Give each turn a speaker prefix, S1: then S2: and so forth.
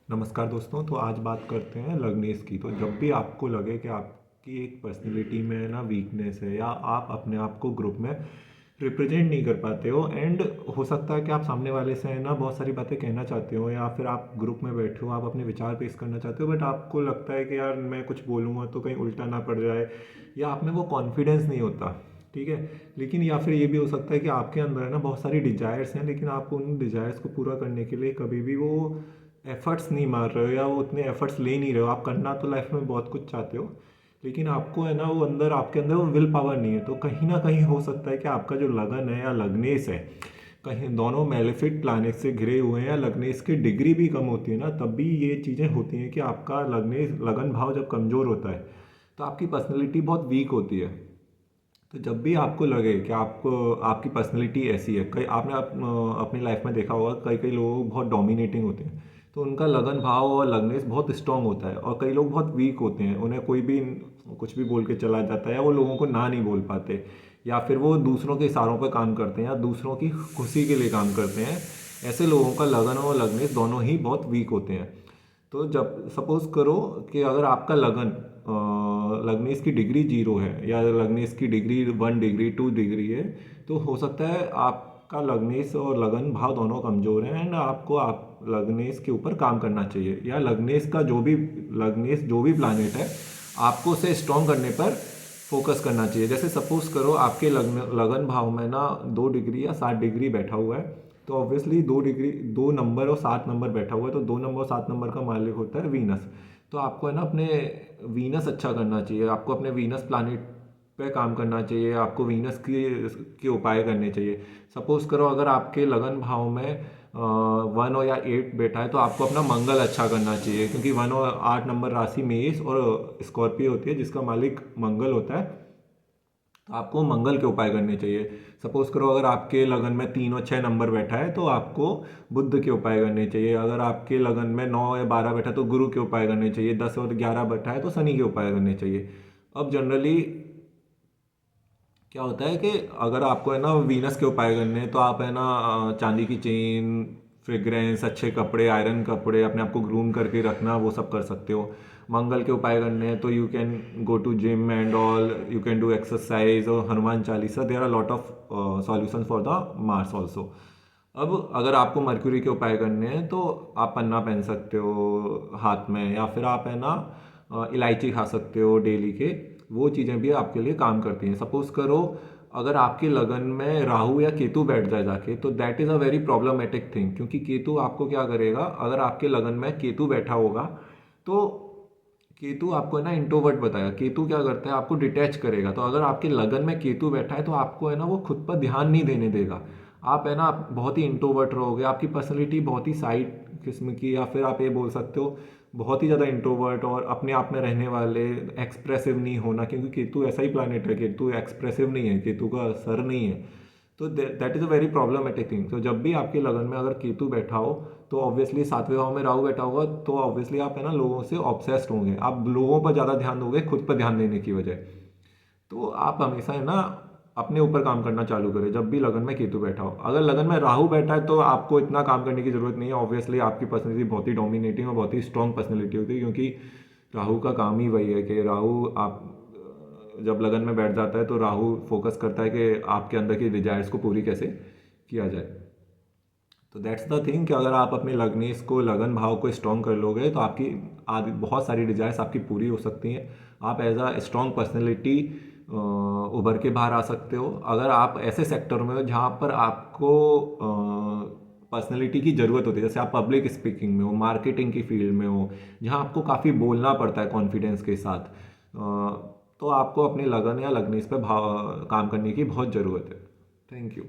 S1: नमस्कार दोस्तों। तो आज बात करते हैं लर्निंग्स की। तो जब भी आपको लगे कि आपकी एक पर्सनैलिटी में ना वीकनेस है या आप अपने आप को ग्रुप में रिप्रेजेंट नहीं कर पाते हो, एंड हो सकता है कि आप सामने वाले से है ना बहुत सारी बातें कहना चाहते हो या फिर आप ग्रुप में बैठे हो, आप अपने विचार पेश करना चाहते हो, बट आपको लगता है कि यार मैं कुछ बोलूँगा तो कहीं उल्टा ना पड़ जाए या आप में वो कॉन्फिडेंस नहीं होता। ठीक है। लेकिन या फिर ये भी हो सकता है कि आपके अंदर है ना बहुत सारी डिजायर्स हैं, लेकिन आप उन डिजायर्स को पूरा करने के लिए कभी भी वो एफर्ट्स नहीं मार रहे हो या वो उतने एफर्ट्स ले नहीं रहे हो। आप करना तो लाइफ में बहुत कुछ चाहते हो, लेकिन आपको है ना वो अंदर आपके अंदर वो विल पावर नहीं है। तो कहीं ना कहीं हो सकता है कि आपका जो लगन है या लगनेस है, कहीं दोनों मेलेफिक प्लानिट से घिरे हुए हैं या लगनेस की डिग्री भी कम होती है ना, तब भी ये चीज़ें होती हैं कि आपका लगन भाव जब कमज़ोर होता है तो आपकी पर्सनैलिटी बहुत वीक होती है। तो जब भी आपको लगे कि आपको आपकी पर्सनैलिटी ऐसी है, कई आपने अपनी लाइफ में देखा होगा कई कई लोग बहुत डोमिनेटिंग होते हैं, तो उनका लगन भाव और लगनेस बहुत स्ट्रांग होता है, और कई लोग बहुत वीक होते हैं, उन्हें कोई भी कुछ भी बोल के चला जाता है या वो लोगों को ना नहीं बोल पाते, या फिर वो दूसरों के इशारों पर काम करते हैं या दूसरों की खुशी के लिए काम करते हैं। ऐसे लोगों का लगन और लगनेस दोनों ही बहुत वीक होते हैं। तो जब सपोज करो कि अगर आपका लगनेस की डिग्री 0 है या लगनेस की डिग्री 1 डिग्री 2 डिग्री है, तो हो सकता है आपका लगनेस और लगन भाव दोनों कमज़ोर हैं, एंड आपको आप लगनेस के ऊपर काम करना चाहिए, या लगनेस जो भी प्लानिट है आपको उसे स्ट्रॉन्ग करने पर फोकस करना चाहिए। जैसे सपोज करो आपके लगन भाव में ना 2 डिग्री या 7 डिग्री बैठा हुआ है, तो ऑब्वियसली 2 डिग्री 2 नंबर और 7 नंबर बैठा हुआ है, तो 2 नंबर और 7 नंबर का मालिक होता है वीनस। तो आपको है ना अपने वीनस अच्छा करना चाहिए, आपको अपने वीनस प्लानिट पे काम करना चाहिए, आपको वीनस के उपाय करने चाहिए। सपोज करो अगर आपके लगन भाव में 1 और या 8 बैठा है, तो आपको अपना मंगल अच्छा करना चाहिए, क्योंकि 1 और 8 नंबर राशि मेष और स्कॉर्पियो होती है जिसका मालिक मंगल होता है। तो आपको मंगल के उपाय करने चाहिए। सपोज करो अगर आपके लगन में 3 और 6 नंबर बैठा है, तो आपको बुद्ध के उपाय करने चाहिए। अगर आपके लगन में 9 या 12 बैठा है तो गुरु के उपाय करने चाहिए। 10 और 11 बैठा है तो शनि के उपाय करने चाहिए। अब जनरली क्या होता है कि अगर आपको है ना वीनस के उपाय करने हैं, तो आप है ना चांदी की चेन, फ्रेग्रेंस, अच्छे कपड़े, आयरन कपड़े, अपने आप को ग्रूम करके रखना, वो सब कर सकते हो। मंगल के उपाय करने हैं तो you can go to gym and all, you can do exercise और Hanuman Chalisa. There are lot of solution for the Mars also. अब अगर आपको मर्क्यूरी के उपाय करने हैं तो आप पन्ना पहन सकते हो हाथ में, या फिर आप है ना इलायची खा सकते हो डेली के। वो चीज़ें भी आपके लिए काम करती हैं। सपोज करो अगर आपके लगन में राहु या केतु बैठ जाए जाके, तो that is a very problematic thing, क्योंकि केतु आपको क्या करेगा, अगर आपके लगन में केतु बैठा होगा तो केतु आपको है ना इंट्रोवर्ट बताएगा। केतु क्या करता है, आपको डिटैच करेगा। तो अगर आपके लगन में केतु बैठा है तो आपको है ना वो खुद पर ध्यान नहीं देने देगा। आप है ना बहुत ही इंट्रोवर्ट रहोगे, आपकी पर्सनैलिटी बहुत ही साइड किस्म की, या फिर आप ये बोल सकते हो बहुत ही ज़्यादा इंट्रोवर्ट और अपने आप में रहने वाले, एक्सप्रेसिव नहीं होना, क्योंकि केतु ऐसा ही प्लानिट है, केतु एक्सप्रेसिव नहीं है, केतु का सर नहीं है। तो that is a very problematic thing. तो जब भी आपके लगन में अगर केतु बैठा हो, तो ऑब्वियसली 7वें भाव में राहु बैठा होगा, तो ऑब्वियसली आप है ना लोगों से ऑब्सेस्ड होंगे, आप लोगों पर ज़्यादा ध्यान दोगे खुद पर ध्यान देने की बजाय। तो आप हमेशा है ना अपने ऊपर काम करना चालू करें जब भी लगन में केतु बैठा हो। अगर लगन में राहु बैठा है तो आपको इतना काम करने की जरूरत नहीं है। ऑब्वियसली आपकी पर्सनैलिटी बहुत ही डोमिनेटिंग और बहुत ही स्ट्रॉन्ग पर्सनैलिटी होती है, क्योंकि राहु का काम ही वही है कि राहु आप जब लगन में बैठ जाता है तो राहु फोकस करता है कि आपके अंदर की डिजायर्स को पूरी कैसे किया जाए। तो दैट्स द थिंग कि अगर आप अपने लगनेस को, लगन भाव को स्ट्रॉन्ग कर लोगे तो आपकी आदि बहुत सारी डिजायर्स आपकी पूरी हो सकती हैं। आप एज अ स्ट्रॉन्ग पर्सनैलिटी उभर के बाहर आ सकते हो। अगर आप ऐसे सेक्टर में हो जहाँ पर आपको पर्सनैलिटी की ज़रूरत होती है, जैसे आप पब्लिक स्पीकिंग में हो, मार्केटिंग की फील्ड में हो, जहाँ आपको काफ़ी बोलना पड़ता है कॉन्फिडेंस के साथ, तो आपको अपने लगन या लगनेस पे काम करने की बहुत ज़रूरत है। Thank you.